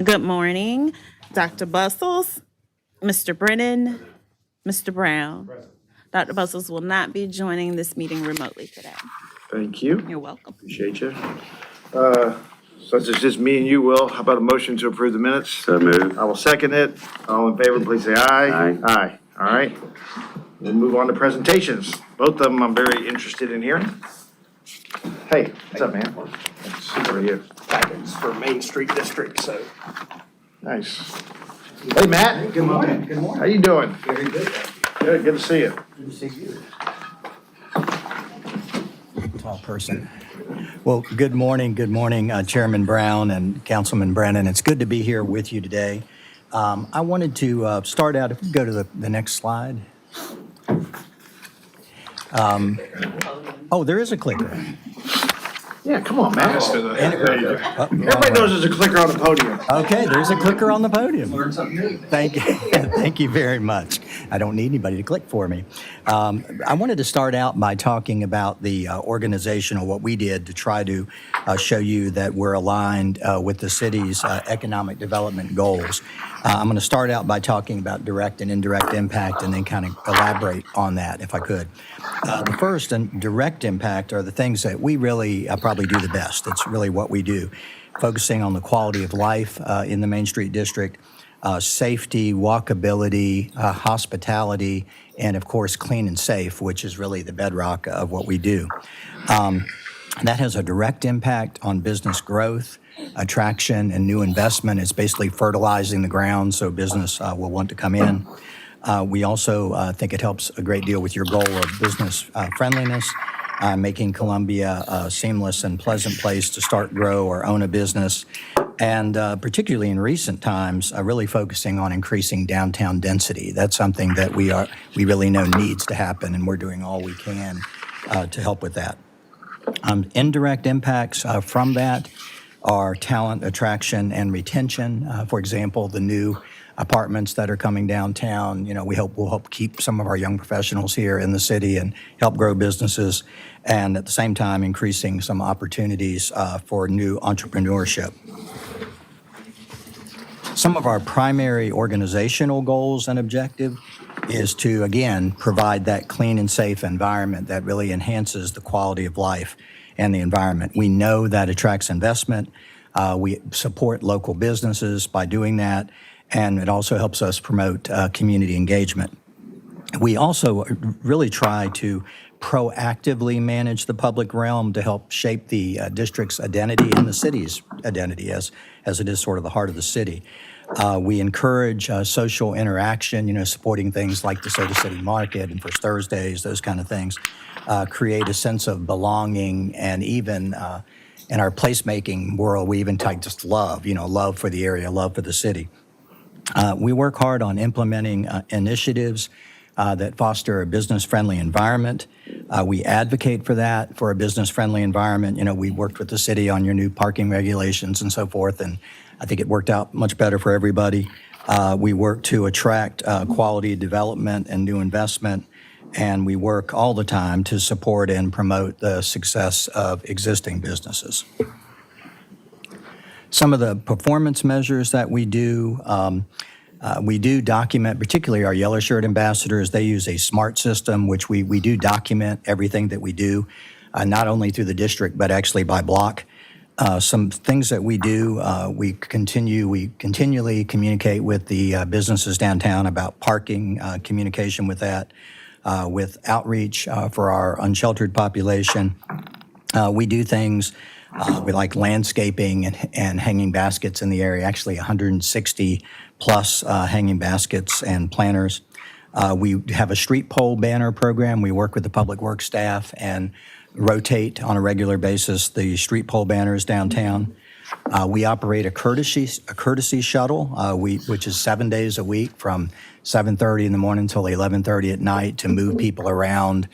Good morning, Dr. Bustles, Mr. Brennan, Mr. Brown. Dr. Bustles will not be joining this meeting remotely today. Thank you. You're welcome. Appreciate you. Since it's just me and you, Will, how about a motion to approve the minutes? So moved. I will second it. All in favor, please say aye. Aye. Aye. All right. We'll move on to presentations. Both of them I'm very interested in hearing. Hey, what's up, man? How are you? Packets for Main Street District, so. Nice. Hey, Matt. Good morning. Good morning. How you doing? Very good. Good to see you. Good to see you. Tall person. Well, good morning, Chairman Brown and Councilman Brennan. It's good to be here with you today. I wanted to start out, if we go to the next slide. Oh, there is a clicker. Yeah, come on, Matt. Everybody knows there's a clicker on the podium. Okay, there's a clicker on the podium. Learn something new. Thank you. Thank you very much. I don't need anybody to click for me. I wanted to start out by talking about the organizational, what we did to try to show you that we're aligned with the city's economic development goals. I'm going to start out by talking about direct and indirect impact and then kind of elaborate on that if I could. The first and direct impact are the things that we really probably do the best. It's really what we do, focusing on the quality of life in the Main Street District, safety, walkability, hospitality, and of course, clean and safe, which is really the bedrock of what we do. That has a direct impact on business growth, attraction, and new investment. It's basically fertilizing the ground so business will want to come in. We also think it helps a great deal with your goal of business friendliness, making Columbia a seamless and pleasant place to start, grow, or own a business. And particularly in recent times, really focusing on increasing downtown density. That's something that we really know needs to happen, and we're doing all we can to help with that. Indirect impacts from that are talent attraction and retention. For example, the new apartments that are coming downtown, we'll help keep some of our young professionals here in the city and help grow businesses, and at the same time increasing some opportunities for new entrepreneurship. Some of our primary organizational goals and objective is to, again, provide that clean and safe environment that really enhances the quality of life and the environment. We know that attracts investment. We support local businesses by doing that, and it also helps us promote community engagement. We also really try to proactively manage the public realm to help shape the district's identity and the city's identity as it is sort of the heart of the city. We encourage social interaction, supporting things like the Soda City Market and First Thursdays, those kind of things, create a sense of belonging, and even in our placemaking world, we even take just love, love for the area, love for the city. We work hard on implementing initiatives that foster a business-friendly environment. We advocate for that, for a business-friendly environment. We worked with the city on your new parking regulations and so forth, and I think it worked out much better for everybody. We work to attract quality development and new investment, and we work all the time to support and promote the success of existing businesses. Some of the performance measures that we do document, particularly our Yellow Shirt ambassadors. They use a SMART system, which we do document everything that we do, not only through the district, but actually by block. Some things that we do, we continually communicate with the businesses downtown about parking, communication with that, with outreach for our unsheltered population. We do things we like landscaping and hanging baskets in the area, actually 160 plus hanging baskets and planters. We have a street pole banner program. We work with the public works staff and rotate on a regular basis the street pole banners downtown. We operate a courtesy shuttle, which is 7 days a week from 7:30 in the morning until 11:30 at night to move people around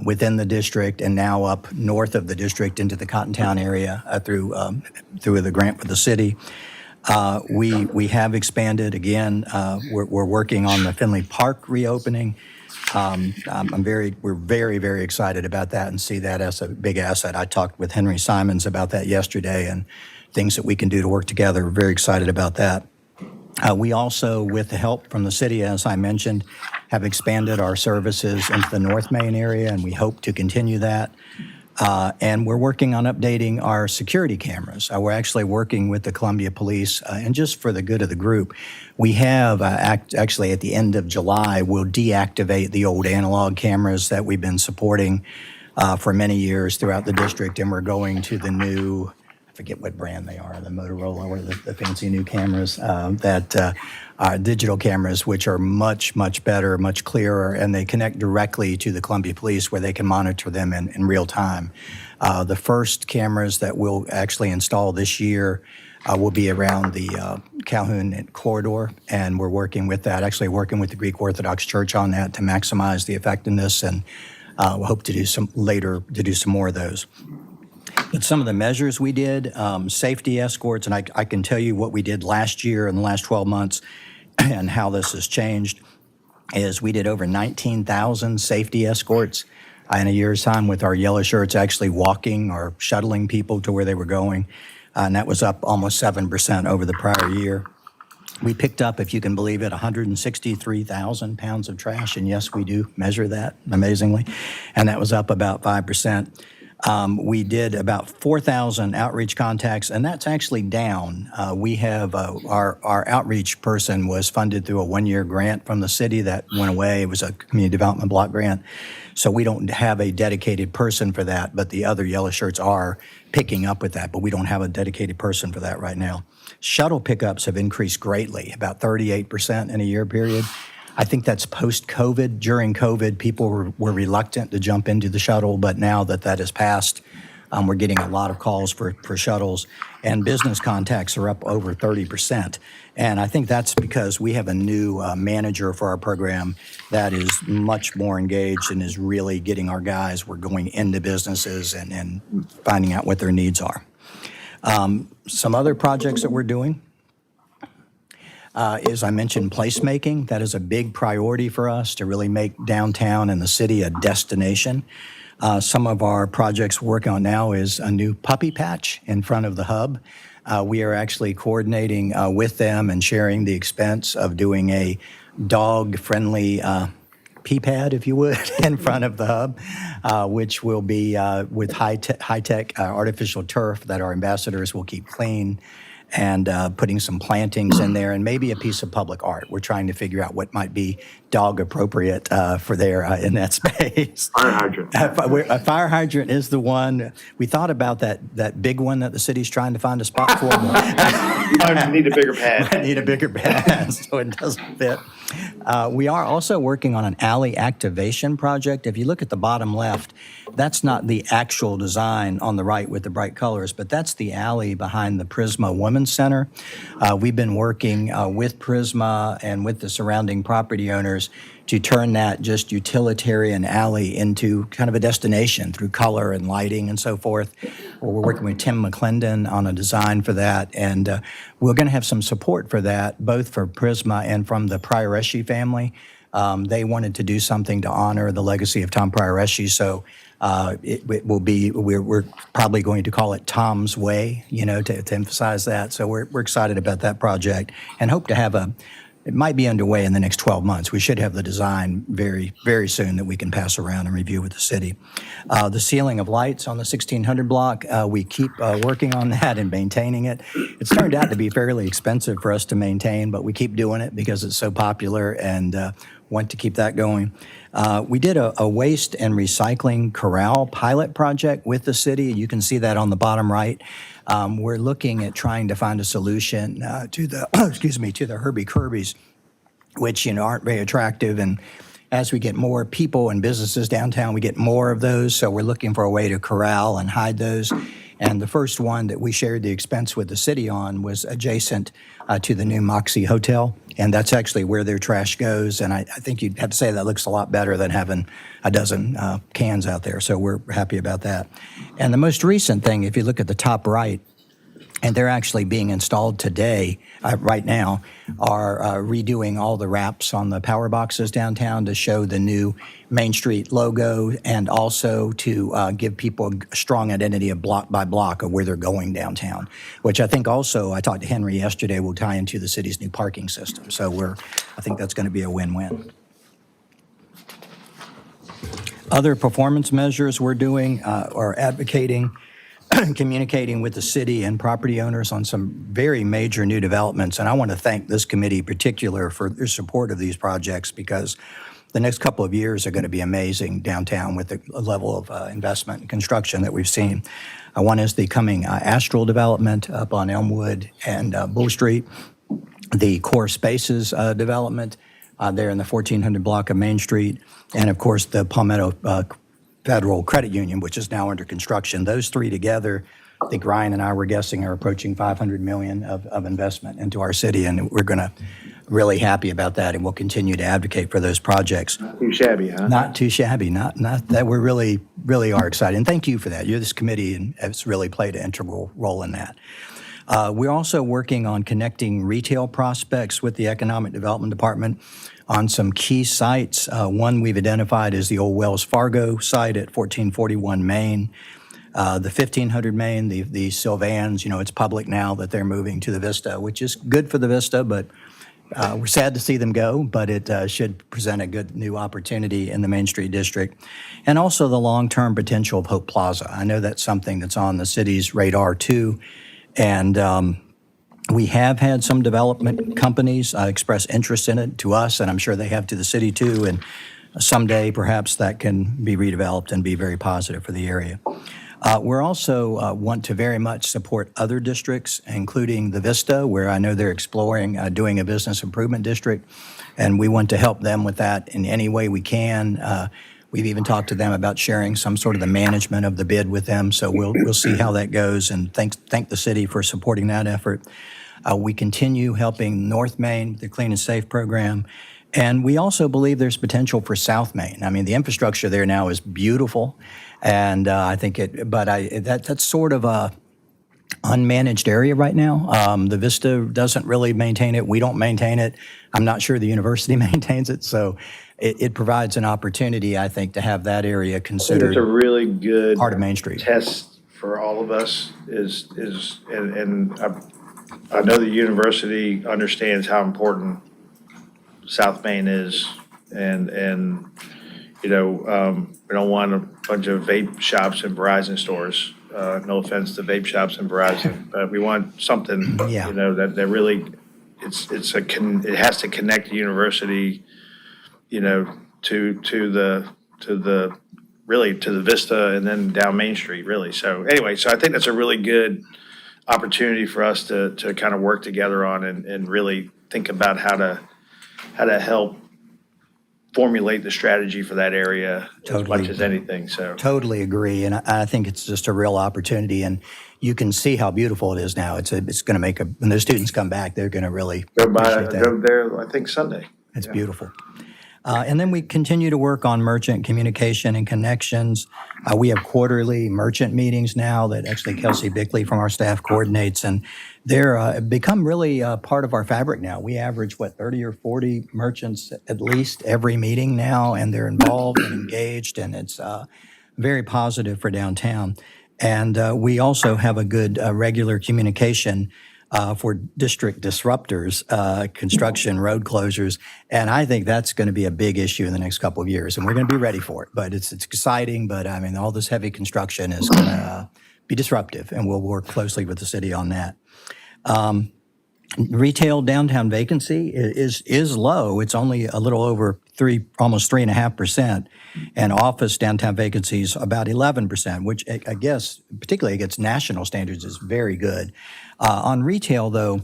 within the district and now up north of the district into the Cottontown area through the grant for the city. We have expanded again. We're working on the Finley Park reopening. We're very, very excited about that and see that as a big asset. I talked with Henry Simons about that yesterday and things that we can do to work together. We're very excited about that. We also, with the help from the city, as I mentioned, have expanded our services into the North Main area, and we hope to continue that. And we're working on updating our security cameras. We're actually working with the Columbia Police, and just for the good of the group, we have actually at the end of July, we'll deactivate the old analog cameras that we've been supporting for many years throughout the district, and we're going to the new, I forget what brand they are, the Motorola or the fancy new cameras that are digital cameras, which are much, much better, much clearer, and they connect directly to the Columbia Police where they can monitor them in real time. The first cameras that we'll actually install this year will be around the Calhoun corridor, and we're working with that, actually working with the Greek Orthodox Church on that to maximize the effectiveness, and we'll hope to do some more of those. But some of the measures we did, safety escorts, and I can tell you what we did last year in the last 12 months and how this has changed, is we did over 19,000 safety escorts in a year's time with our yellow shirts actually walking or shuttling people to where they were going. And that was up almost 7% over the prior year. We picked up, if you can believe it, 163,000 pounds of trash. And yes, we do measure that amazingly. And that was up about 5%. We did about 4,000 outreach contacts, and that's actually down. We have our outreach person was funded through a one-year grant from the city that went away. It was a community development block grant. So we don't have a dedicated person for that, but the other yellow shirts are picking up with that, but we don't have a dedicated person for that right now. Shuttle pickups have increased greatly, about 38% in a year period. I think that's post-COVID. During COVID, people were reluctant to jump into the shuttle, but now that that has passed, we're getting a lot of calls for shuttles, and business contacts are up over 30%. And I think that's because we have a new manager for our program that is much more engaged and is really getting our guys. We're going into businesses and finding out what their needs are. Some other projects that we're doing. As I mentioned, placemaking. That is a big priority for us to really make downtown and the city a destination. Some of our projects we're working on now is a new puppy patch in front of the hub. We are actually coordinating with them and sharing the expense of doing a dog-friendly pee pad, if you would, in front of the hub, which will be with high-tech artificial turf that our ambassadors will keep clean, and putting some plantings in there and maybe a piece of public art. We're trying to figure out what might be dog appropriate for there in that space. Fire hydrant. A fire hydrant is the one. We thought about that big one that the city's trying to find a spot for. You might need a bigger pad. I need a bigger pad so it doesn't fit. We are also working on an alley activation project. If you look at the bottom left, that's not the actual design on the right with the bright colors, but that's the alley behind the Prisma Women's Center. We've been working with Prisma and with the surrounding property owners to turn that just utilitarian alley into kind of a destination through color and lighting and so forth. We're working with Tim McClendon on a design for that, and we're going to have some support for that, both for Prisma and from the Prioresci family. They wanted to do something to honor the legacy of Tom Prioresci, so it will be, we're probably going to call it Tom's Way, to emphasize that. So we're excited about that project and hope to have it might be underway in the next 12 months. We should have the design very, very soon that we can pass around and review with the city. The ceiling of lights on the 1600 block, we keep working on that and maintaining it. It's turned out to be fairly expensive for us to maintain, but we keep doing it because it's so popular and want to keep that going. We did a waste and recycling corral pilot project with the city. You can see that on the bottom right. We're looking at trying to find a solution to the, to the Herbie Kirby's, which, aren't very attractive. And as we get more people and businesses downtown, we get more of those. So we're looking for a way to corral and hide those. And the first one that we shared the expense with the city on was adjacent to the new Moxie Hotel. And that's actually where their trash goes. And I think you'd have to say that looks a lot better than having a dozen cans out there. So we're happy about that. And the most recent thing, if you look at the top right, and they're actually being installed today, right now, are redoing all the wraps on the power boxes downtown to show the new Main Street logo and also to give people a strong identity of block by block of where they're going downtown, which I think also, I talked to Henry yesterday, will tie into the city's new parking system. So I think that's going to be a win-win. Other performance measures we're doing are advocating, communicating with the city and property owners on some very major new developments. And I want to thank this committee in particular for their support of these projects, because the next couple of years are going to be amazing downtown with the level of investment and construction that we've seen. One is the coming Astral development up on Elmwood and Bull Street, the Core Spaces development there in the 1400 block of Main Street, and of course the Palmetto Federal Credit Union, which is now under construction. Those three together, I think Ryan and I were guessing, are approaching $500 million of investment into our city, and we're going to really happy about that, and we'll continue to advocate for those projects. Too shabby, huh? Not too shabby, not that. We're really are excited, and thank you for that. You're this committee, and has really played an integral role in that. We're also working on connecting retail prospects with the Economic Development Department on some key sites. One we've identified is the old Wells Fargo site at 1441 Main. The 1500 Main, the Sylvans, it's public now that they're moving to the Vista, which is good for the Vista, but we're sad to see them go, but it should present a good new opportunity in the Main Street District. And also the long-term potential of Hope Plaza. I know that's something that's on the city's radar too. And we have had some development companies express interest in it to us, and I'm sure they have to the city too. And someday perhaps that can be redeveloped and be very positive for the area. We're also want to very much support other districts, including the Vista, where I know they're exploring doing a business improvement district, and we want to help them with that in any way we can. We've even talked to them about sharing some sort of the management of the bid with them, so we'll see how that goes, and thank the city for supporting that effort. We continue helping North Main, the Clean and Safe program, and we also believe there's potential for South Main. I mean, the infrastructure there now is beautiful, and I think that's sort of a unmanaged area right now. The Vista doesn't really maintain it. We don't maintain it. I'm not sure the university maintains it, so it provides an opportunity, I think, to have that area considered It's a really good part of Main Street. test for all of us and I know the university understands how important South Main is, and we don't want a bunch of vape shops and Verizon stores. No offense to vape shops and Verizon, but we want something, Yeah. that really, it has to connect the university, to the Vista and then down Main Street, really. So anyway, I think that's a really good opportunity for us to kind of work together on and really think about how to help formulate the strategy for that area as much as anything, so. Totally agree, and I think it's just a real opportunity, and you can see how beautiful it is now. It's going to make when those students come back, they're going to really appreciate that. Go there, I think Sunday. It's beautiful. And then we continue to work on merchant communication and connections. We have quarterly merchant meetings now that actually Kelsey Bickley from our staff coordinates, and they're become really part of our fabric now. We average, 30 or 40 merchants at least every meeting now, and they're involved and engaged, and it's very positive for downtown. And we also have a good regular communication for district disruptors, construction, road closures, and I think that's going to be a big issue in the next couple of years, and we're going to be ready for it. But it's exciting, but I mean, all this heavy construction is going to be disruptive, and we'll work closely with the city on that. Retail downtown vacancy is low. It's only a little over almost 3.5%, and office downtown vacancies about 11%, which I guess, particularly against national standards, is very good. On retail, though,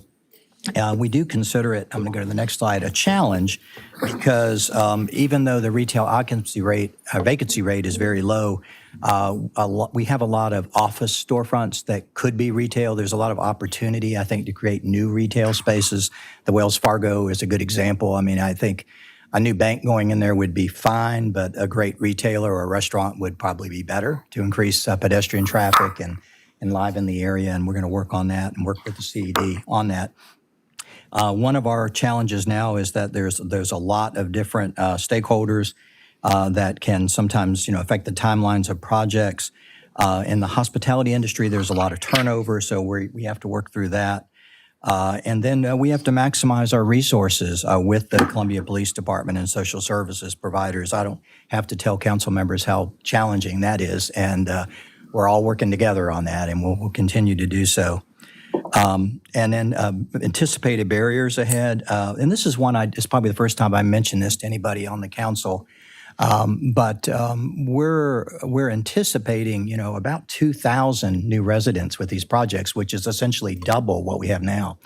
we do consider it, I'm going to go to the next slide, a challenge, because even though the retail occupancy rate, vacancy rate is very low, we have a lot of office storefronts that could be retail. There's a lot of opportunity, I think, to create new retail spaces. The Wells Fargo is a good example. I mean, I think a new bank going in there would be fine, but a great retailer or a restaurant would probably be better to increase pedestrian traffic and enliven the area, and we're going to work on that and work with the CED on that. One of our challenges now is that there's a lot of different stakeholders that can sometimes, affect the timelines of projects. In the hospitality industry, there's a lot of turnover, so we have to work through that. And then we have to maximize our resources with the Columbia Police Department and social services providers. I don't have to tell council members how challenging that is, and we're all working together on that, and we'll continue to do so. And then anticipated barriers ahead. And this is one, it's probably the first time I mentioned this to anybody on the council. But we're anticipating, about 2,000 new residents with these projects, which is essentially double what we have now,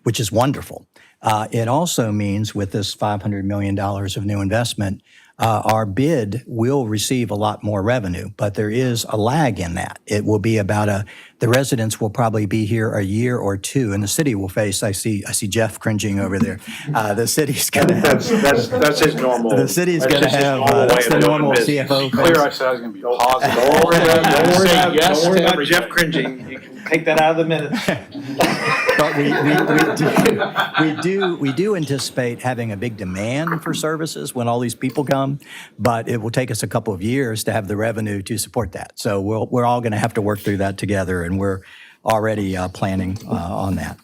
which is wonderful. It also means with this $500 million of new investment, our bid will receive a lot more revenue, but there is a lag in that. It will be about the residents will probably be here a year or two, and the city will face, I see Jeff cringing over there. The city's going to have. That's his normal. The city's that's going to just his have, normal way that's of the doing normal business. CFO Clear, I face. said I was going to be positive. Don't worry Say yes don't worry to about everything. Jeff cringing. You can take that out of the minutes. But we do anticipate having a big demand for services when all these people come, but it will take us a couple of years to have the revenue to support that. So we're all going to have to work through that together, and we're already planning on that.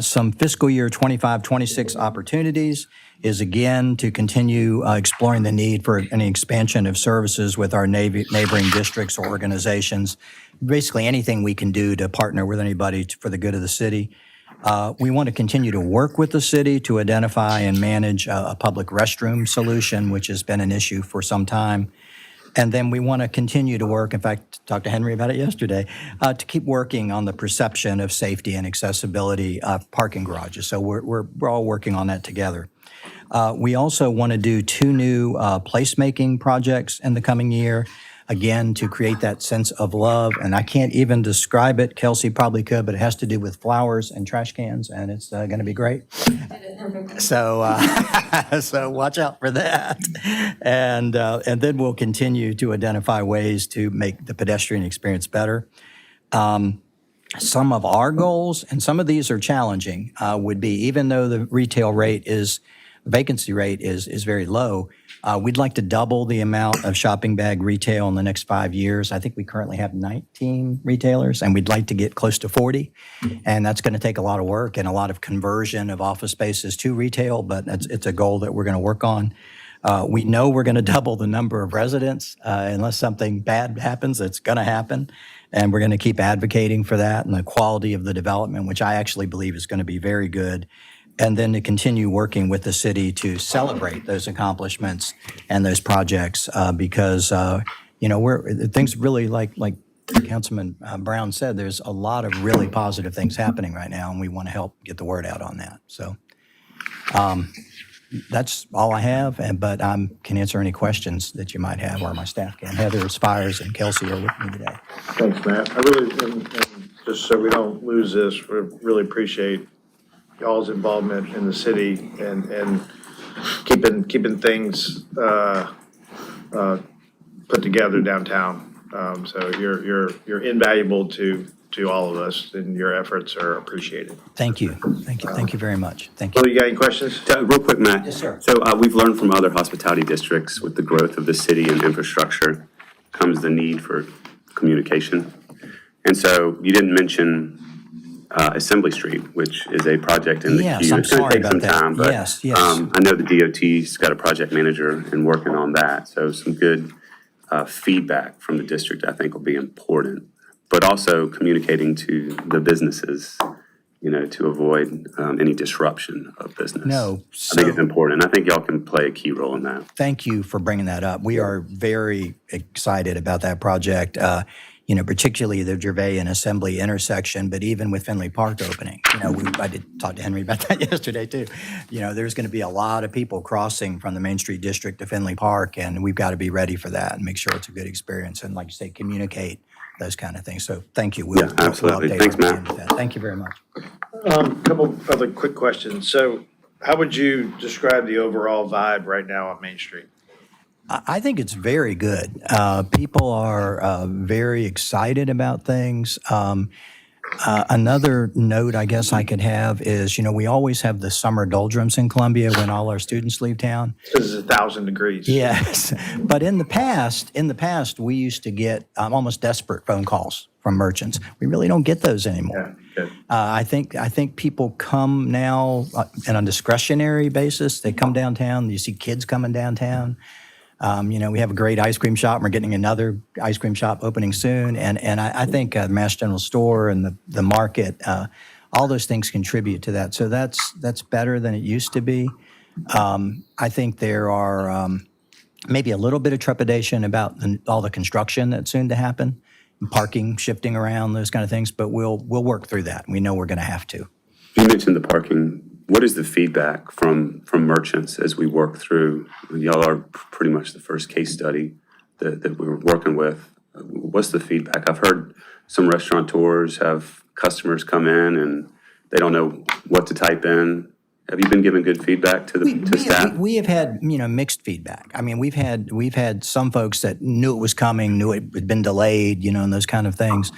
Some fiscal year 25-26 opportunities is again to continue exploring the need for any expansion of services with our neighboring districts or organizations. Basically anything we can do to partner with anybody for the good of the city. We want to continue to work with the city to identify and manage a public restroom solution, which has been an issue for some time. And then we want to continue to work, in fact, talked to Henry about it yesterday, to keep working on the perception of safety and accessibility of parking garages. So we're all working on that together. We also want to do 2 new placemaking projects in the coming year, again, to create that sense of love. And I can't even describe it. Kelsey probably could, but it has to do with flowers and trash cans, and it's going to be great. So, so watch out for that. And then we'll continue to identify ways to make the pedestrian experience better. Some of our goals, and some of these are challenging, would be even though the vacancy rate is very low, we'd like to double the amount of shopping bag retail in the next 5 years. I think we currently have 19 retailers, and we'd like to get close to 40. And that's going to take a lot of work and a lot of conversion of office spaces to retail, but it's a goal that we're going to work on. We know we're going to double the number of residents unless something bad happens. It's going to happen. And we're going to keep advocating for that and the quality of the development, which I actually believe is going to be very good. And then to continue working with the city to celebrate those accomplishments and those projects because, things really like Councilman Brown said, there's a lot of really positive things happening right now, and we want to help get the word out on that. So that's all I have, but I can answer any questions that you might have or my staff can. Heather Spires and Kelsey are with me today. Thanks, Matt. I really, and just so we don't lose this, we really appreciate y'all's involvement in the city and keeping things put together downtown. So you're invaluable to all of us, and your efforts are appreciated. Thank you. Thank you very much. Thank you. Bill, you got any questions? Real quick, Matt. Yes, sir. So we've learned from other hospitality districts with the growth of the city and infrastructure comes the need for communication. And so you didn't mention Assembly Street, which is a project in the Yes, queue. I'm It's going sorry to take some about that. time, but Yes, yes. I know the DOT's got a project manager and working on that. So some good feedback from the district, I think, will be important. But also communicating to the businesses, to avoid any disruption of business. No, I think it's important. I think y'all can play a key role in that. Thank you for bringing that up. We are very excited about that project, particularly the Gervais and Assembly intersection, but even with Finley Park opening. I did talk to Henry about that yesterday too. There's going to be a lot of people crossing from the Main Street District to Finley Park, and we've got to be ready for that and make sure it's a good experience and, like you say, communicate those kind of things. So thank you. We'll absolutely. update Thanks, our team Matt. with that. Thank you very much. Couple other quick questions. So how would you describe the overall vibe right now on Main Street? I think it's very good. People are very excited about things. Another note I guess I could have is, we always have the summer doldrums in Columbia when all our students leave town. Because it's 1,000 degrees. Yes, but in the past, we used to get almost desperate phone calls from merchants. We really don't get those anymore. Yeah, good. I think people come now on a discretionary basis. They come downtown. You see kids coming downtown. We have a great ice cream shop. And we're getting another ice cream shop opening soon. And I think Mass General Store and the market, all those things contribute to that. So that's better than it used to be. I think there are maybe a little bit of trepidation about all the construction that's soon to happen, parking shifting around, those kind of things. But we'll work through that. We know we're going to have to. You mentioned the parking. What is the feedback from merchants as we work through? Y'all are pretty much the first case study that we're working with. What's the feedback? I've heard some restaurateurs have customers come in and they don't know what to type in. Have you been giving good feedback to staff? We have had mixed feedback. I mean, we've had some folks that knew it was coming, knew it had been delayed, and those kind of things.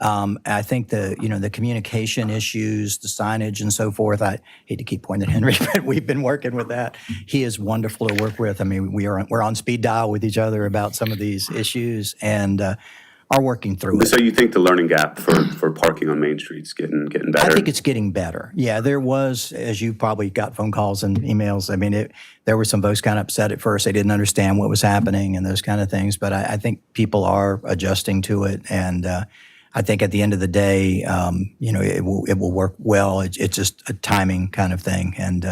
I think the communication issues, the signage and so forth, I hate to keep pointing at Henry, but we've been working with that. He is wonderful to work with. I mean, we're on speed dial with each other about some of these issues and are working through it. So you think the learning gap for parking on Main Street's getting better? I think it's getting better. Yeah, there was, as you probably got phone calls and emails, I mean, there were some folks kind of upset at first. They didn't understand what was happening and those kind of things. But I think people are adjusting to it. And I think at the end of the day, it will work well. It's just a timing kind of thing. And,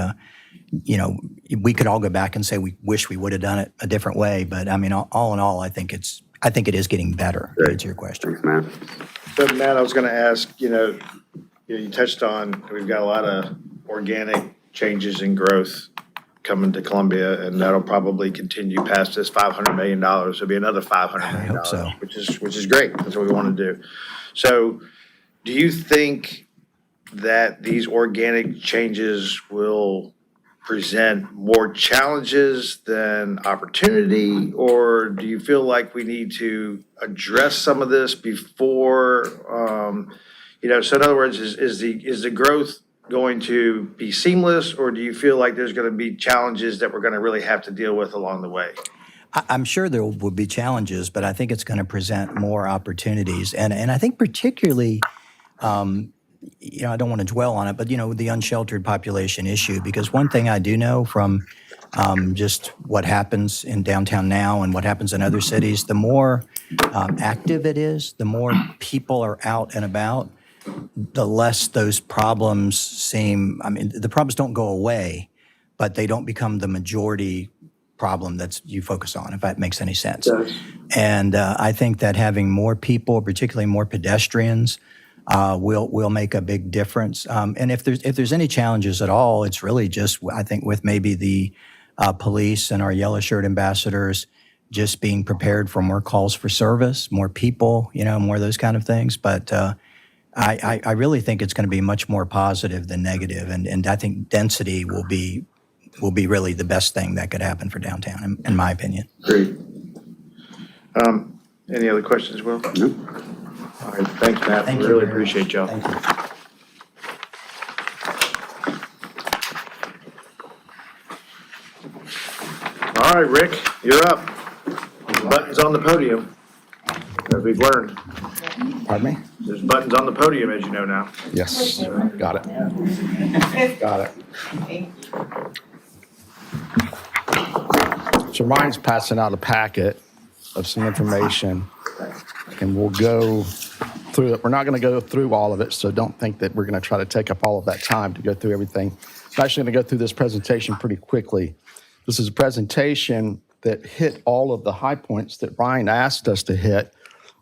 we could all go back and say we wish we would have done it a different way. But I mean, all in all, I think it is getting better, to answer your question. Thanks, Matt. But Matt, I was going to ask, you touched on, we've got a lot of organic changes in growth coming to Columbia, and that'll probably continue past this $500 million. It'll be another $500 million, I hope so. which is great. That's what we want to do. So do you think that these organic changes will present more challenges than opportunity, or do you feel like we need to address some of this before, so in other words, is the growth going to be seamless, or do you feel like there's going to be challenges that we're going to really have to deal with along the way? I'm sure there will be challenges, but I think it's going to present more opportunities. And I think particularly, I don't want to dwell on it, but, the unsheltered population issue, because one thing I do know from just what happens in downtown now and what happens in other cities, the more active it is, the more people are out and about, the less those problems seem, the problems don't go away, but they don't become the majority problem that you focus on, if that makes any sense. And I think that having more people, particularly more pedestrians, will make a big difference. And if there's any challenges at all, it's really just, I think, with maybe the police and our yellow shirt ambassadors just being prepared for more calls for service, more people, more of those kind of things. But I really think it's going to be much more positive than negative, and I think density will be really the best thing that could happen for downtown, in my opinion. Great. Any other questions, Will? No. All right, thanks, Matt. Thank We you really very much. appreciate y'all. Thank you. All right, Rick, you're up. There's buttons on the podium, as we've learned. Pardon me? There's buttons on the podium, as you know now. Yes, got it. Got it. So Ryan's passing out a packet of some information, and we'll go through it. We're not going to go through all of it, so don't think that we're going to try to take up all of that time to go through everything. I'm actually going to go through this presentation pretty quickly. This is a presentation that hit all of the high points that Ryan asked us to hit,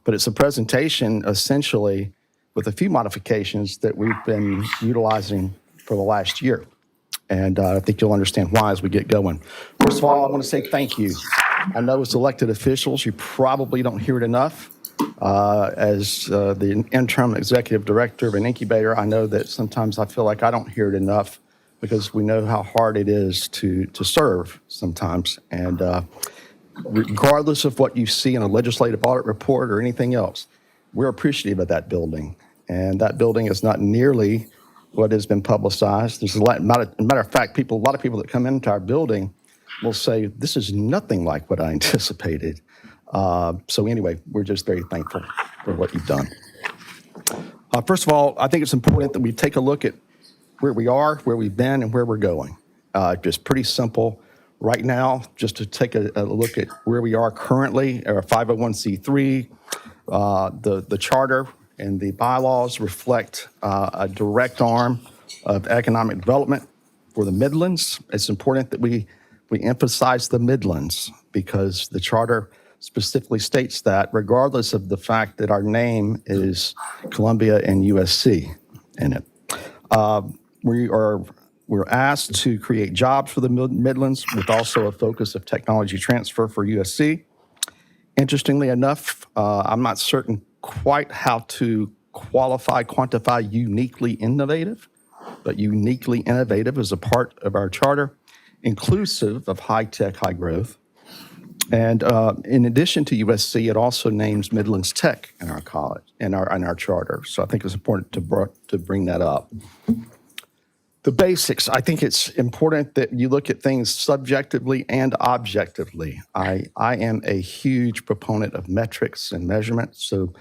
but it's a presentation essentially with a few modifications that we've been utilizing for the last year. And I think you'll understand why as we get going. First of all, I want to say thank you. I know as elected officials, you probably don't hear it enough. As the interim executive director of an incubator, I know that sometimes I feel like I don't hear it enough because we know how hard it is to serve sometimes. And regardless of what you see in a legislative audit report or anything else, we're appreciative of that building. And that building is not nearly what has been publicized. There's matter of fact, a lot of people that come into our building will say, this is nothing like what I anticipated. So anyway, we're just very thankful for what you've done. First of all, I think it's important that we take a look at where we are, where we've been, and where we're going. Just pretty simple. Right now, just to take a look at where we are currently, our 501c3, the charter and the bylaws reflect a direct arm of economic development for the Midlands. It's important that we emphasize the Midlands because the charter specifically states that regardless of the fact that our name is Columbia and USC in it. We're asked to create jobs for the Midlands with also a focus of technology transfer for USC. Interestingly enough, I'm not certain quite how to quantify uniquely innovative, but uniquely innovative is a part of our charter, inclusive of high tech, high growth. And in addition to USC, it also names Midlands Tech in our college, in our charter. So I think it's important to bring that up. The basics, I think it's important that you look at things subjectively and objectively. I am a huge proponent of metrics and measurement, so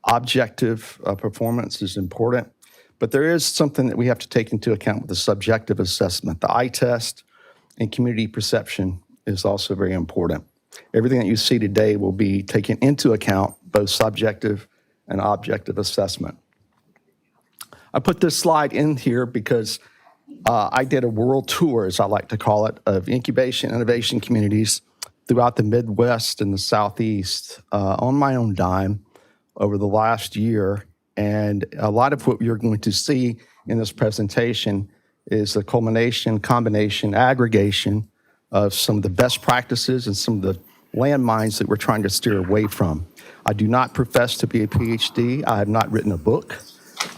objective performance is important. But there is something that we have to take into account with the subjective assessment. The eye test and community perception is also very important. Everything that you see today will be taken into account, both subjective and objective assessment. I put this slide in here because I did a world tour, as I like to call it, of incubation innovation communities throughout the Midwest and the Southeast on my own dime over the last year. And a lot of what you're going to see in this presentation is the culmination, combination, aggregation of some of the best practices and some of the landmines that we're trying to steer away from. I do not profess to be a PhD. I have not written a book.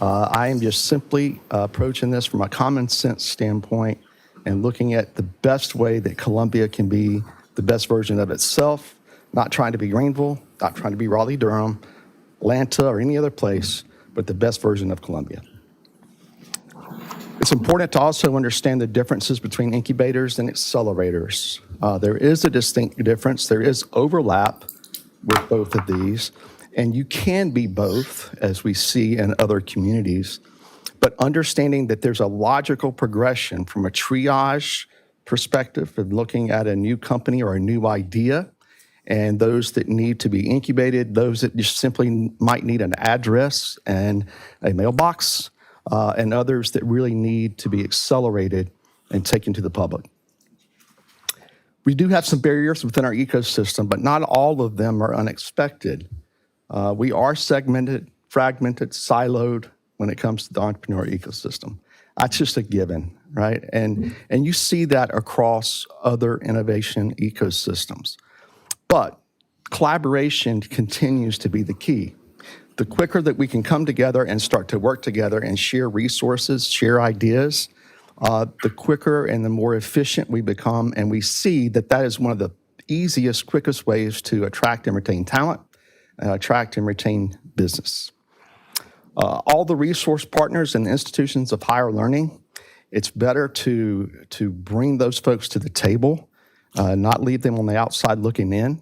I am just simply approaching this from a common sense standpoint and looking at the best way that Columbia can be the best version of itself, not trying to be Greenville, not trying to be Raleigh-Durham, Atlanta, or any other place, but the best version of Columbia. It's important to also understand the differences between incubators and accelerators. There is a distinct difference. There is overlap with both of these, and you can be both, as we see in other communities, but understanding that there's a logical progression from a triage perspective of looking at a new company or a new idea, and those that need to be incubated, those that just simply might need an address and a mailbox, and others that really need to be accelerated and taken to the public. We do have some barriers within our ecosystem, but not all of them are unexpected. We are segmented, fragmented, siloed when it comes to the entrepreneur ecosystem. That's just a given, right? And you see that across other innovation ecosystems. But collaboration continues to be the key. The quicker that we can come together and start to work together and share resources, share ideas, the quicker and the more efficient we become. And we see that that is one of the easiest, quickest ways to attract and retain talent, attract and retain business. All the resource partners and institutions of higher learning, it's better to bring those folks to the table, not leave them on the outside looking in.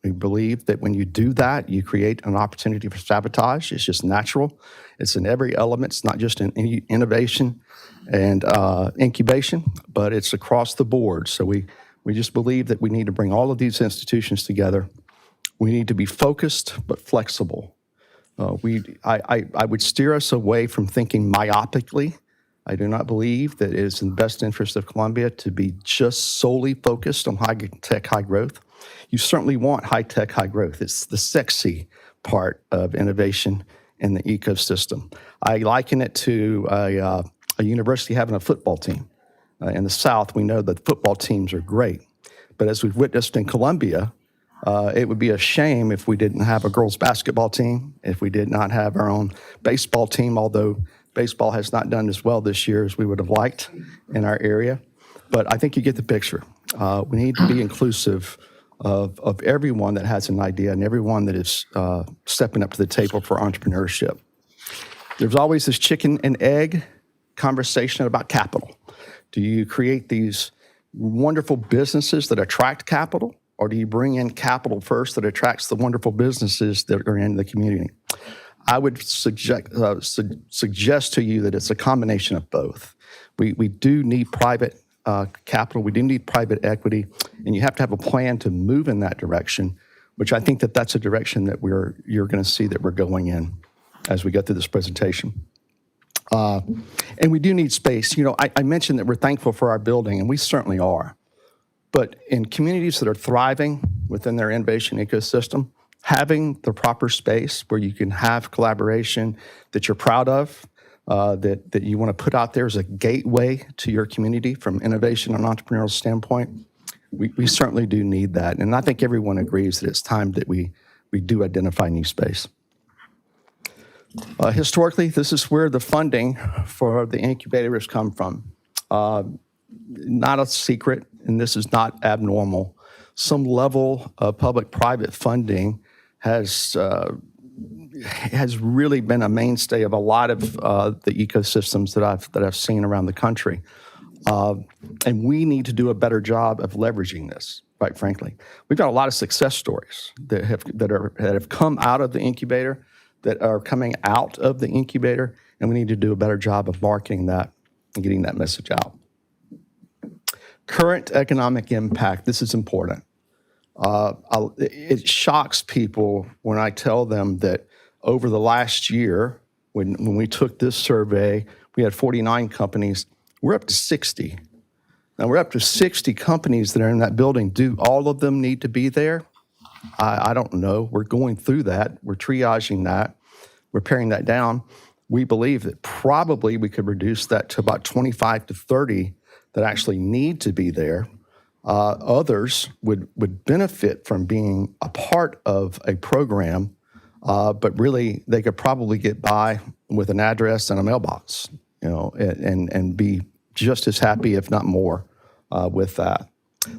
We believe that when you do that, you create an opportunity for sabotage. It's just natural. It's in every element. It's not just in innovation and incubation, but it's across the board. So we just believe that we need to bring all of these institutions together. We need to be focused but flexible. I would steer us away from thinking myopically. I do not believe that it is in the best interest of Columbia to be just solely focused on high tech, high growth. You certainly want high tech, high growth. It's the sexy part of innovation in the ecosystem. I liken it to a university having a football team. In the South, we know that football teams are great. But as we've witnessed in Columbia, it would be a shame if we didn't have a girls' basketball team, if we did not have our own baseball team, although baseball has not done as well this year as we would have liked in our area. But I think you get the picture. We need to be inclusive of everyone that has an idea and everyone that is stepping up to the table for entrepreneurship. There's always this chicken and egg conversation about capital. Do you create these wonderful businesses that attract capital, or do you bring in capital first that attracts the wonderful businesses that are in the community? I would suggest to you that it's a combination of both. We do need private capital, we do need private equity, and you have to have a plan to move in that direction, which I think that that's a direction that you're going to see that we're going in as we go through this presentation. And we do need space. You know, I mentioned that we're thankful for our building, and we certainly are. But in communities that are thriving within their innovation ecosystem, having the proper space where you can have collaboration that you're proud of, that you want to put out there as a gateway to your community from innovation and entrepreneurial standpoint, we certainly do need that. And I think everyone agrees that it's time that we do identify new space. Historically, this is where the funding for the incubator has come from. Not a secret, and this is not abnormal. Some level of public-private funding has really been a mainstay of a lot of the ecosystems that I've seen around the country. And we need to do a better job of leveraging this, quite frankly. We've got a lot of success stories that have come out of the incubator, that are coming out of the incubator, and we need to do a better job of marketing that and getting that message out. Current economic impact, this is important. It shocks people when I tell them that over the last year, when we took this survey, we had 49 companies. We're up to 60. Now, we're up to 60 companies that are in that building. Do all of them need to be there? I don't know. We're going through that. We're triaging that. We're paring that down. We believe that probably we could reduce that to about 25 to 30 that actually need to be there. Others would benefit from being a part of a program, but really they could probably get by with an address and a mailbox, you know, and be just as happy, if not more, with that.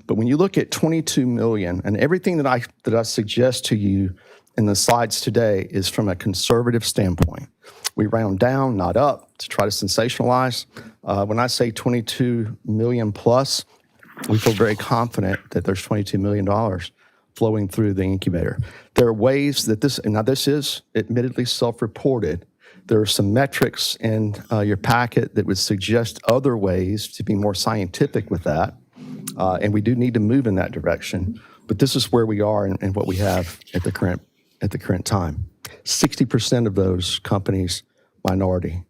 But when you look at 22 million, and everything that I suggest to you in the slides today is from a conservative standpoint. We round down, not up, to try to sensationalize. When I say 22 million plus, we feel very confident that there's $22 million flowing through the incubator. There are ways that this is admittedly self-reported. There are some metrics in your packet that would suggest other ways to be more scientific with that. And we do need to move in that direction. But this is where we are and what we have at the current time. 60% of those companies, minority.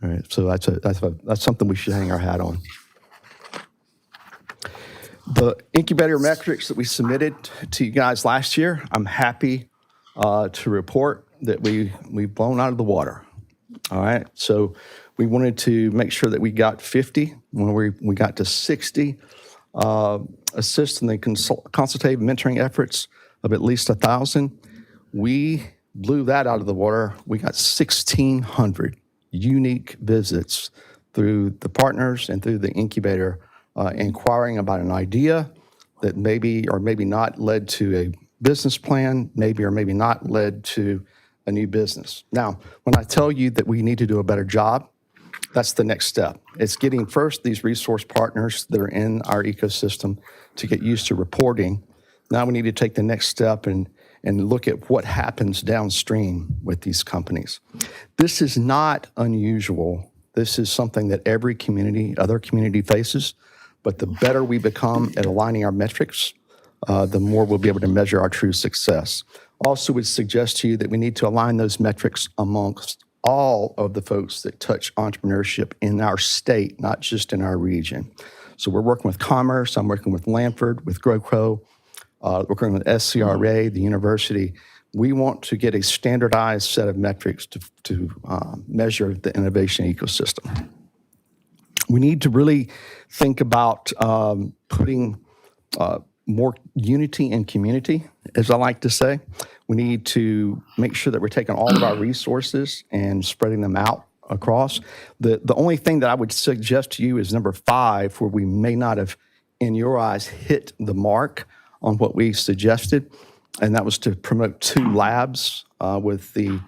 All right, so that's something we should hang our hat on. The incubator metrics that we submitted to you guys last year, I'm happy to report that we've blown out of the water. All right, so we wanted to make sure that we got 50. When we got to 60, assist in the consultative mentoring efforts of at least 1,000. We blew that out of the water. We got 1,600 unique visits through the partners and through the incubator, inquiring about an idea that maybe or maybe not led to a business plan, maybe or maybe not led to a new business. Now, when I tell you that we need to do a better job, that's the next step. It's getting first these resource partners that are in our ecosystem to get used to reporting. Now we need to take the next step and look at what happens downstream with these companies. This is not unusual. This is something that every other community faces, but the better we become at aligning our metrics, the more we'll be able to measure our true success. Also would suggest to you that we need to align those metrics amongst all of the folks that touch entrepreneurship in our state, not just in our region. So we're working with Commerce, I'm working with Lanford, with GrowCo, working with SCRA, the university. We want to get a standardized set of metrics to measure the innovation ecosystem. We need to really think about putting more unity in community, as I like to say. We need to make sure that we're taking all of our resources and spreading them out across. The only thing that I would suggest to you is number 5, where we may not have, in your eyes, hit the mark on what we suggested, and that was to promote 2 labs with the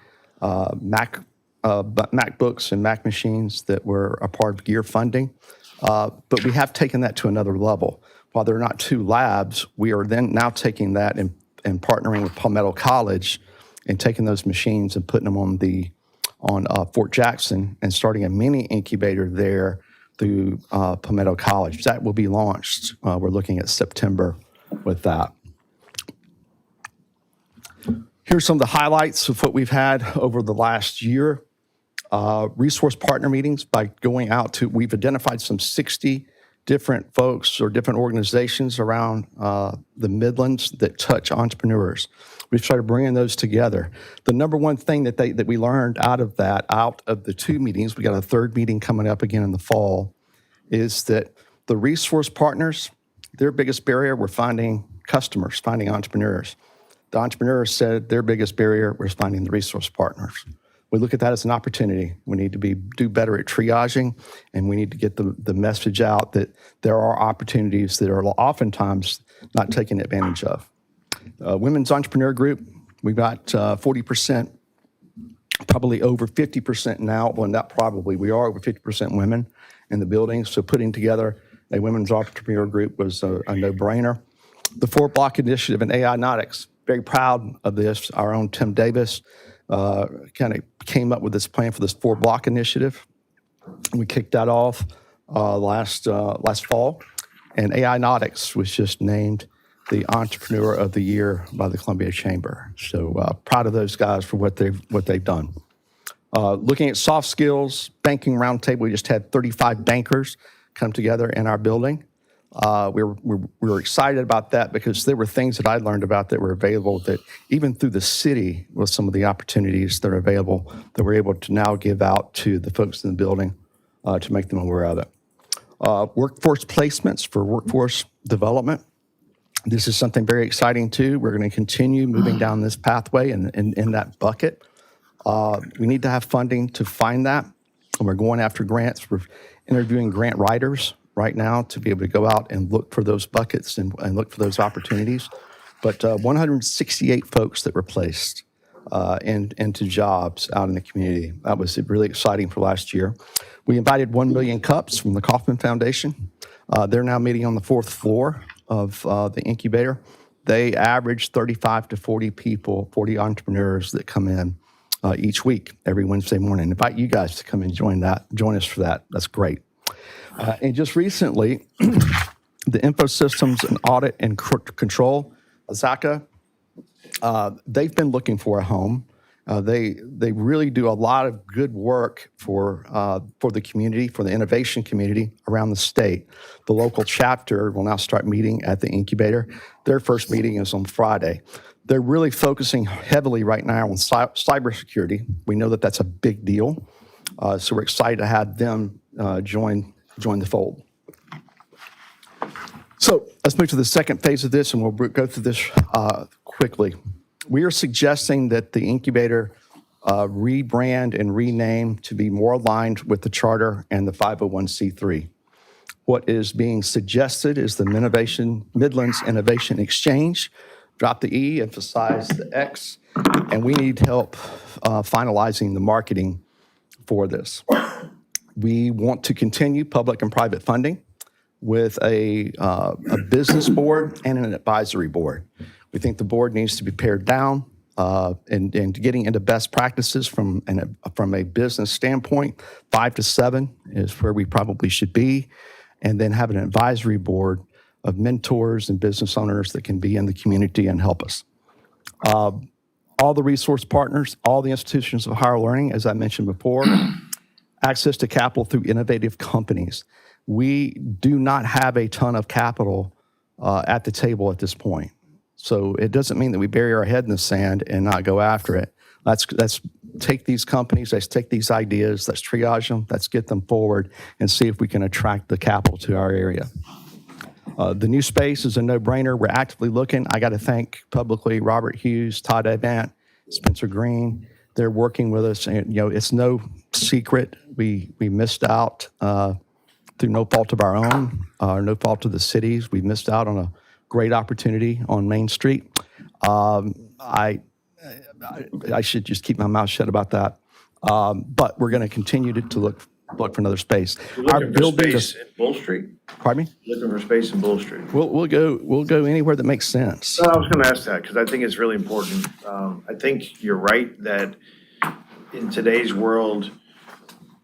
MacBooks and Mac machines that were a part of GEAR funding. But we have taken that to another level. While they're not 2 labs, we are then now taking that and partnering with Palmetto College and taking those machines and putting them on Fort Jackson and starting a mini incubator there through Palmetto College. That will be launched. We're looking at September with that. Here's some of the highlights of what we've had over the last year. Resource partner meetings by going out to, we've identified some 60 different folks or different organizations around the Midlands that touch entrepreneurs. We've started bringing those together. The number one thing that we learned out of the 2 meetings, we got a 3rd meeting coming up again in the fall, is that the resource partners, their biggest barrier were finding customers, finding entrepreneurs. The entrepreneurs said their biggest barrier was finding the resource partners. We look at that as an opportunity. We need to do better at triaging, and we need to get the message out that there are opportunities that are oftentimes not taken advantage of. Women's Entrepreneur Group, we've got 40%, probably over 50% now. Well, not probably, we are over 50% women in the building. So putting together a women's entrepreneur group was a no-brainer. The 4-Block Initiative and AI Nautics, very proud of this. Our own Tim Davis kind of came up with this plan for this 4-Block Initiative. We kicked that off last fall, and AI Nautics was just named the Entrepreneur of the Year by the Columbia Chamber. So proud of those guys for what they've done. Looking at soft skills, banking roundtable, we just had 35 bankers come together in our building. We were excited about that because there were things that I learned about that were available that even through the city with some of the opportunities that are available that we're able to now give out to the folks in the building to make them aware of it. Workforce placements for workforce development. This is something very exciting too. We're going to continue moving down this pathway and in that bucket. We need to have funding to find that. And we're going after grants. We're interviewing grant writers right now to be able to go out and look for those buckets and look for those opportunities. But 168 folks that were placed into jobs out in the community. That was really exciting for last year. We invited 1 Million Cups from the Kauffman Foundation. They're now meeting on the 4th floor of the incubator. They average 35 to 40 people, 40 entrepreneurs that come in each week, every Wednesday morning. Invite you guys to come and join us for that. That's great. And just recently, the Infosystems and Audit and Control, ZACA, they've been looking for a home. They really do a lot of good work for the community, for the innovation community around the state. The local chapter will now start meeting at the incubator. Their first meeting is on Friday. They're really focusing heavily right now on cybersecurity. We know that that's a big deal. So we're excited to have them join the fold. So let's move to the second phase of this, and we'll go through this quickly. We are suggesting that the incubator rebrand and rename to be more aligned with the charter and the 501c3. What is being suggested is the Midlands Innovation Exchange. Drop the E, emphasize the X, and we need help finalizing the marketing for this. We want to continue public and private funding with a business board and an advisory board. We think the board needs to be pared down and getting into best practices from a business standpoint. 5 to 7 is where we probably should be, and then have an advisory board of mentors and business owners that can be in the community and help us. All the resource partners, all the institutions of higher learning, as I mentioned before, access to capital through innovative companies. We do not have a ton of capital at the table at this point. So it doesn't mean that we bury our head in the sand and not go after it. Let's take these companies, let's take these ideas, let's triage them, let's get them forward and see if we can attract the capital to our area. The new space is a no-brainer. We're actively looking. I got to thank publicly Robert Hughes, Todd Avant, Spencer Green. They're working with us, and it's no secret we missed out through no fault of our own, or no fault of the cities. We missed out on great opportunity on Main Street. I should just keep my mouth shut about that. But we're going to continue to look for another space. Looking for space in Bull Street? Pardon me? Looking for space in Bull Street. We'll go anywhere that makes sense. I was going to ask that because I think it's really important. I think you're right that in today's world,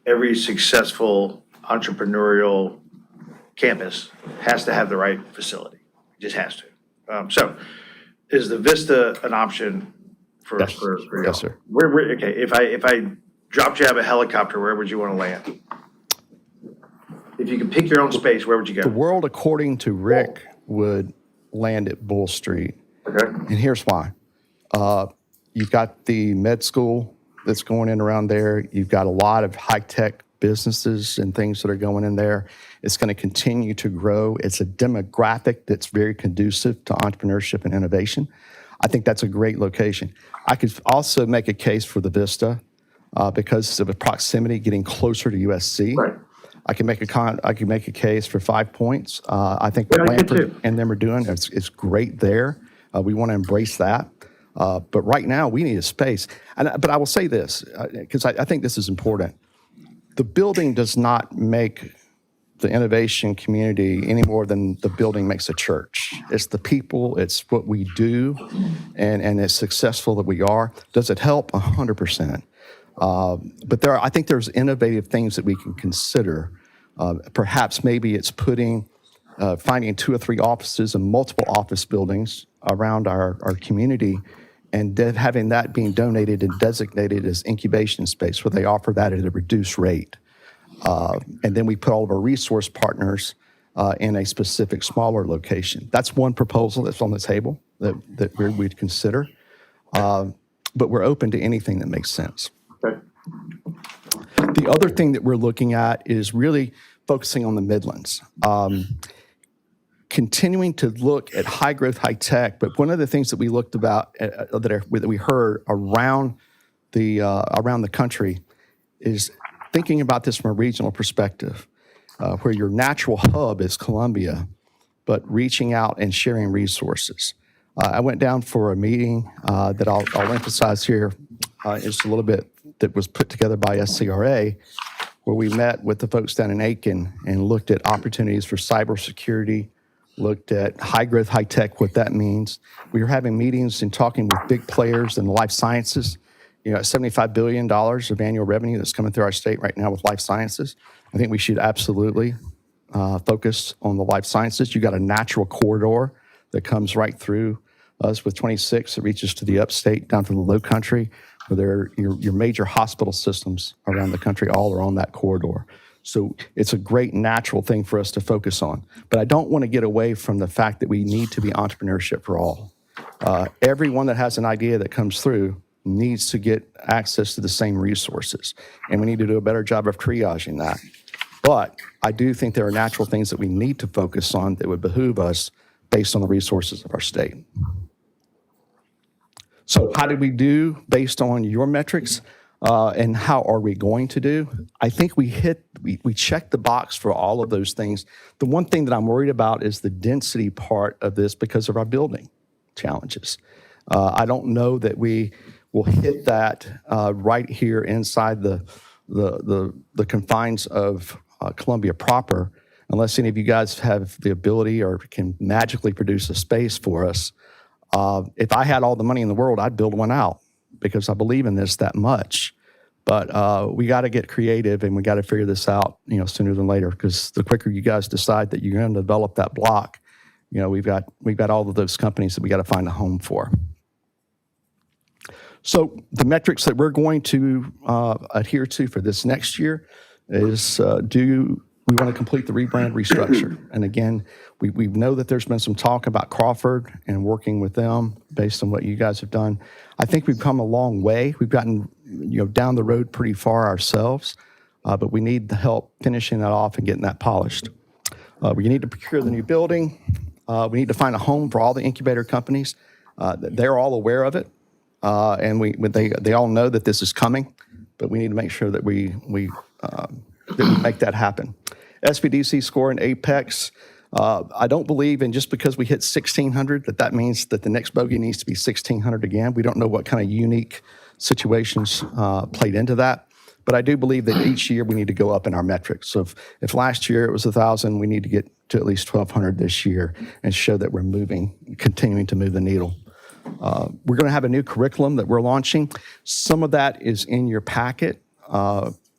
every successful entrepreneurial campus has to have the right facility. It just has to. So is the Vista an option for Yes. for y'all? Yes, sir. Okay, if I dropped you out of a helicopter, where would you want to land? If you could pick your own space, where would you The go? world, according to Rick, would land at Bull Street. Okay, And here's why. You've got the med school that's going in around there. You've got a lot of high-tech businesses and things that are going in there. It's going to continue to grow. It's a demographic that's very conducive to entrepreneurship and innovation. I think that's a great location. I could also make a case for the Vista because of the proximity, getting closer to USC. right. I can make a case for 5 Points. I think what Yeah, I could Lanford too. and them are doing is great there. We want to embrace that. But right now, we need a space. But I will say this, because I think this is important. The building does not make the innovation community any more than the building makes a church. It's the people, it's what we do, and as successful that we are. Does it help? 100%. But I think there's innovative things that we can consider. Perhaps maybe it's finding 2 or 3 offices and multiple office buildings around our community, and then having that being donated and designated as incubation space where they offer that at a reduced rate. And then we put all of our resource partners in a specific smaller location. That's one proposal that's on the table that we'd consider. But we're open to anything that makes sense. Okay. The other thing that we're looking at is really focusing on the Midlands. Continuing to look at high growth, high tech, but one of the things that we looked about that we heard around the country is thinking about this from a regional perspective, where your natural hub is Columbia, but reaching out and sharing resources. I went down for a meeting that I'll emphasize here just a little bit, that was put together by SCRA, where we met with the folks down in Aiken and looked at opportunities for cybersecurity, looked at high growth, high tech, what that means. We were having meetings and talking with big players in life sciences. $75 billion of annual revenue that's coming through our state right now with life sciences. I think we should absolutely focus on the life sciences. You got a natural corridor that comes right through us with 26 that reaches to the upstate down to the low country, where your major hospital systems around the country all are on that corridor. So it's a great natural thing for us to focus on. But I don't want to get away from the fact that we need to be entrepreneurship for all. Everyone that has an idea that comes through needs to get access to the same resources. And we need to do a better job of triaging that. But I do think there are natural things that we need to focus on that would behoove us based on the resources of our state. So how did we do based on your metrics? And how are we going to do? I think we checked the box for all of those things. The one thing that I'm worried about is the density part of this because of our building challenges. I don't know that we will hit that right here inside the confines of Columbia proper, unless any of you guys have the ability or can magically produce a space for us. If I had all the money in the world, I'd build one out because I believe in this that much. But we got to get creative and we got to figure this out, sooner than later. Because the quicker you guys decide that you're going to develop that block, we've got all of those companies that we got to find a home for. So the metrics that we're going to adhere to for this next year is we want to complete the rebrand restructure. And again, we know that there's been some talk about Crawford and working with them based on what you guys have done. I think we've come a long way. We've gotten down the road pretty far ourselves, but we need the help finishing that off and getting that polished. We need to procure the new building. We need to find a home for all the incubator companies. They're all aware of it, and they all know that this is coming, but we need to make sure that we make that happen. SBDC score and Apex, I don't believe in just because we hit 1,600 that means that the next bogey needs to be 1,600 again. We don't know what kind of unique situations played into that. But I do believe that each year we need to go up in our metrics. So if last year it was 1,000, we need to get to at least 1,200 this year and show that we're continuing to move the needle. We're going to have a new curriculum that we're launching. Some of that is in your packet,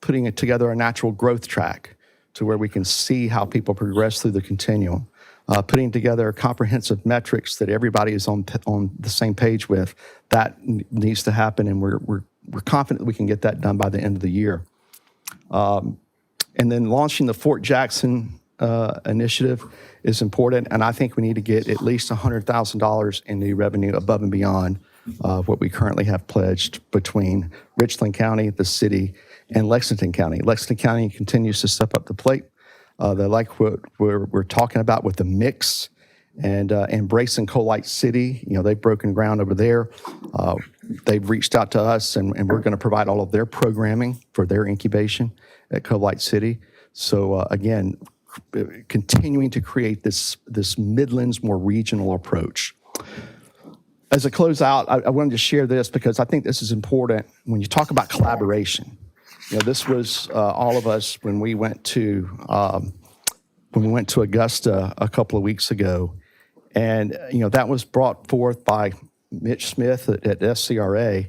putting it together a natural growth track to where we can see how people progress through the continuum. Putting together comprehensive metrics that everybody is on the same page with, that needs to happen, and we're confident that we can get that done by the end of the year. And then launching the Fort Jackson initiative is important, and I think we need to get at least $100,000 in new revenue above and beyond what we currently have pledged between Richland County, the city, and Lexington County. Lexington County continues to step up the plate. They like what we're talking about with the mix and embracing Colite City. You know, they've broken ground over there. They've reached out to us, and we're going to provide all of their programming for their incubation at Colite City. So again, continuing to create this Midlands more regional approach. As a closeout, I wanted to share this because I think this is important when you talk about collaboration. You know, this was all of us when we went to Augusta a couple of weeks ago, and you know that was brought forth by Mitch Smith at SCRA.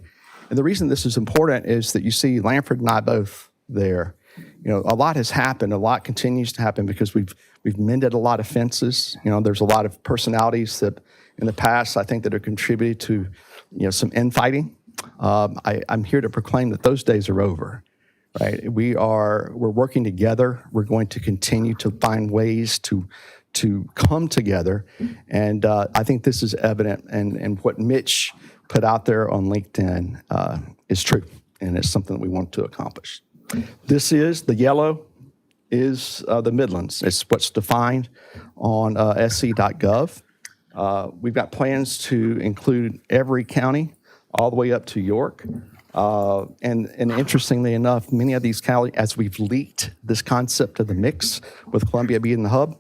And the reason this is important is that you see Lanford and I both there. You know, a lot has happened. A lot continues to happen because we've mended a lot of fences. You know, there's a lot of personalities that in the past I think that have contributed to some infighting. I'm here to proclaim that those days are over. Right, we're working together. We're going to continue to find ways to come together, and I think this is evident. And what Mitch put out there on LinkedIn is true, and it's something that we want to accomplish. The yellow is the Midlands. It's what's defined on sc.gov. We've got plans to include every county all the way up to York. And interestingly enough, many of these counties, as we've leaked this concept of the mix with Columbia being the hub,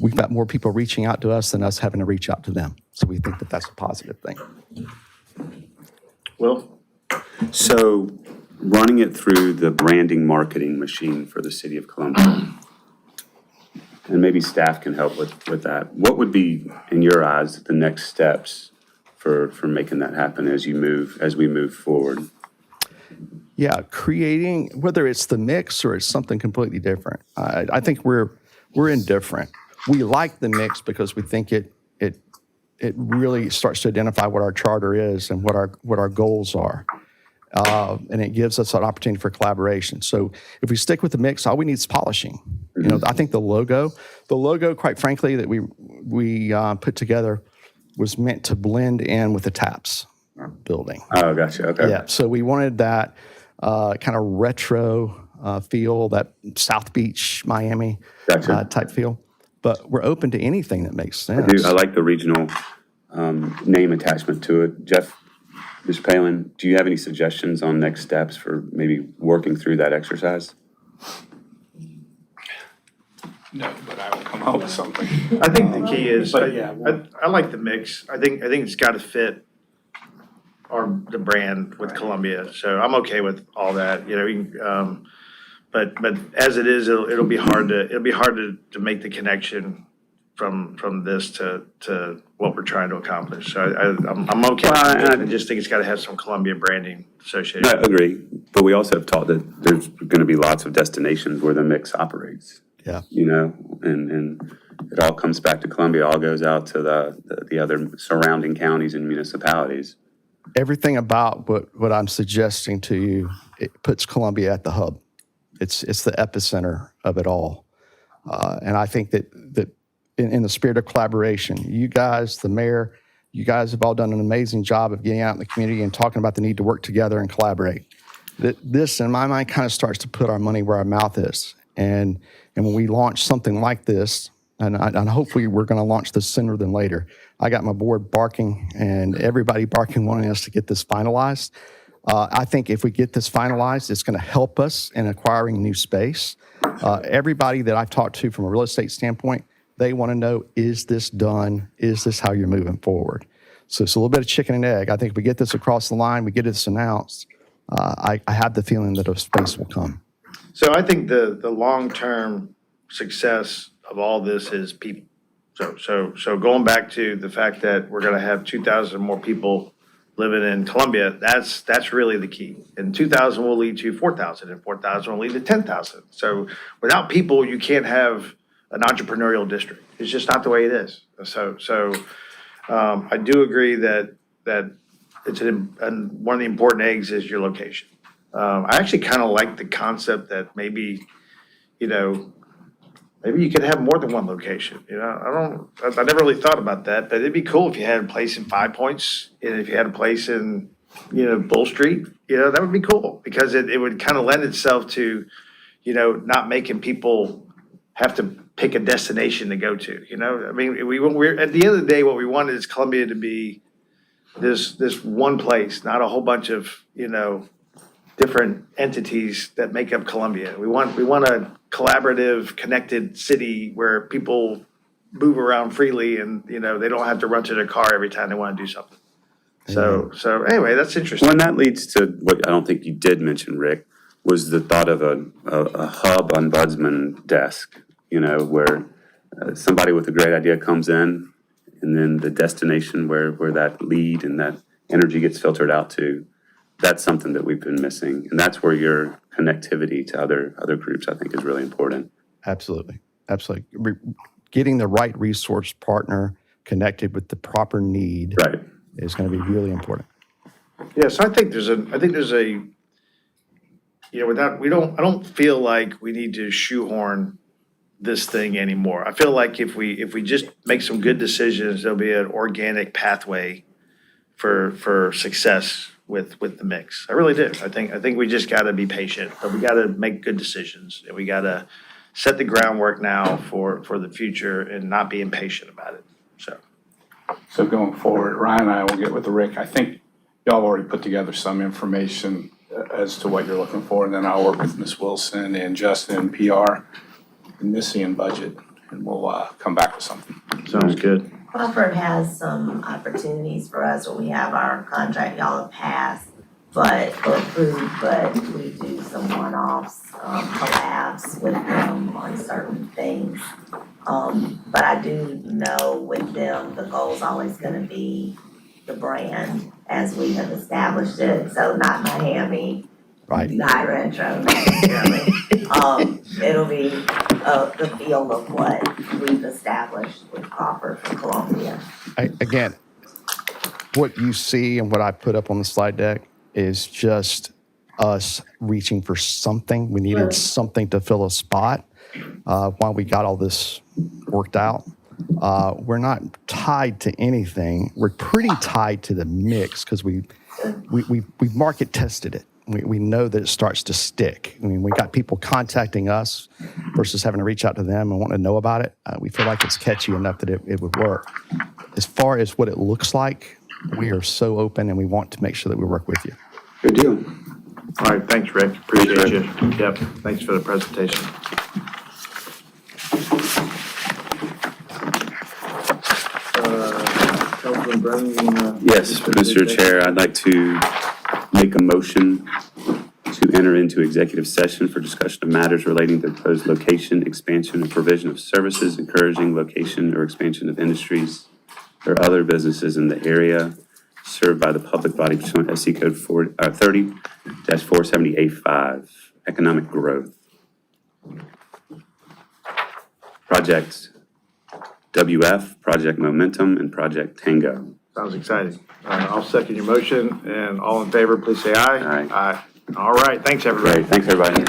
we've got more people reaching out to us than us having to reach out to them. So we think that that's a positive thing. Will? So running it through the branding marketing machine for the city of Columbia, and maybe staff can help with that. What would be, in your eyes, the next steps for making that happen as we move forward? Yeah, creating, whether it's the mix or it's something completely different. I think we're indifferent. We like the mix because we think it really starts to identify what our charter is and what our goals are. And it gives us an opportunity for collaboration. So if we stick with the mix, all we need is polishing. You know, I think the logo, quite frankly, that we put together was meant to blend in with the TAPS building. Oh, gotcha. Okay. Yeah, so we wanted that kind of retro feel, that South Beach, Miami Gotcha. Type feel. But we're open to anything that makes sense. I like the regional name attachment to it. Jeff, Mr. Palin, do you have any suggestions on next steps for maybe working through that exercise? No, but I will come up with something. I think the key is, But yeah, I like the mix. I think it's got to fit the brand with Columbia. So I'm okay with all that, you know, we can, but as it is, it'll be hard to make the connection from this to what we're trying to accomplish. So I'm okay with it. I just think it's got to have some Columbia branding associated. I agree, but we also have taught that there's going to be lots of destinations where the mix operates. Yeah. You know, and it all comes back to Columbia, all goes out to the other surrounding counties and municipalities. Everything about what I'm suggesting to you, it puts Columbia at the hub. It's the epicenter of it all. And I think that in the spirit of collaboration, you guys, the mayor, you guys have all done an amazing job of getting out in the community and talking about the need to work together and collaborate. This, in my mind, kind of starts to put our money where our mouth is. And when we launch something like this, and hopefully we're going to launch this sooner than later. I got my board barking and everybody barking wanting us to get this finalized. I think if we get this finalized, it's going to help us in acquiring new space. Everybody that I've talked to from a real estate standpoint They want to know, is this done? Is this how you're moving forward? So it's a little bit of chicken and egg. I think if we get this across the line, we get this announced, I have the feeling that a space will come. So I think the long-term success of all this is people. So going back to the fact that we're gonna have 2,000 more people living in Columbia, that's really the key. And 2,000 will lead to 4,000, and 4,000 will lead to 10,000. So without people, you can't have an entrepreneurial district. It's just not the way it is. So I do agree that it's one of the important eggs is your location. I actually kind of like the concept that maybe you could have more than one location. I never really thought about that, but it'd be cool if you had a place in Five Points, and if you had a place in, Bull Street, that would be cool, because it would kind of lend itself to, not making people have to pick a destination to go to, I mean, we're, at the end of the day, what we wanted is Columbia to be this one place, not a whole bunch of, different entities that make up Columbia. We want a collaborative, connected city where people move around freely and, they don't have to run to their car every time they want to do something. So anyway, that's interesting. Well, and that leads to what I don't think you did mention, Rick, was the thought of a hub ombudsman desk, where somebody with a great idea comes in, and then the destination where that lead and that energy gets filtered out to. That's something that we've been missing, and that's where your connectivity to other groups, I think, is really important. Absolutely. Getting the right resource partner connected with the proper need Right. is going to be really important. Yeah, so I think I don't feel like we need to shoehorn this thing anymore. I feel like if we just make some good decisions, there'll be an organic pathway for success with the mix. I really do. I think we just gotta be patient, but we gotta make good decisions, and we gotta set the groundwork now for the future and not be impatient about it, so. So going forward, Ryan and I will get with Rick. I think y'all already put together some information as to what you're looking for, and then I'll work with Ms. Wilson and Justin and PR and Missy and budget, and we'll come back with something. Sounds good. Crawford has some opportunities for us where we have our contract, y'all have passed, but approved, but we do some one-offs, collabs with them on certain things. But I do know with them, the goal's always gonna be the brand as we have established it, so not Miami, Right. not retro necessarily. It'll be the feel of what we've established with Crawford for Columbia. Again, what you see and what I put up on the slide deck is just us reaching for something. We needed something to fill a spot while we got all this worked out. We're not tied to anything. We're pretty tied to the mix because we market tested it. We know that it starts to stick. I mean, we got people contacting us versus having to reach out to them and wanting to know about it. We feel like it's catchy enough that it would work. As far as what it looks like, we are so open and we want to make sure that we work with you. Good deal. All right, thanks, Rick. Appreciate you. Yep, thanks for the presentation. Councilman Brennan, you wanna? Yes, Mr. Chair, I'd like to make a motion to enter into executive session for discussion of matters relating to proposed location, expansion, and provision of services, encouraging location or expansion of industries or other businesses in the area served by the public body pursuant to SC Code 30-470A5, economic growth. Project WF, Project Momentum, and Project Tango. Sounds exciting. I'll second your motion, and all in favor, please say aye. Aye. Aye. All right, thanks, everybody. Great, thanks, everybody.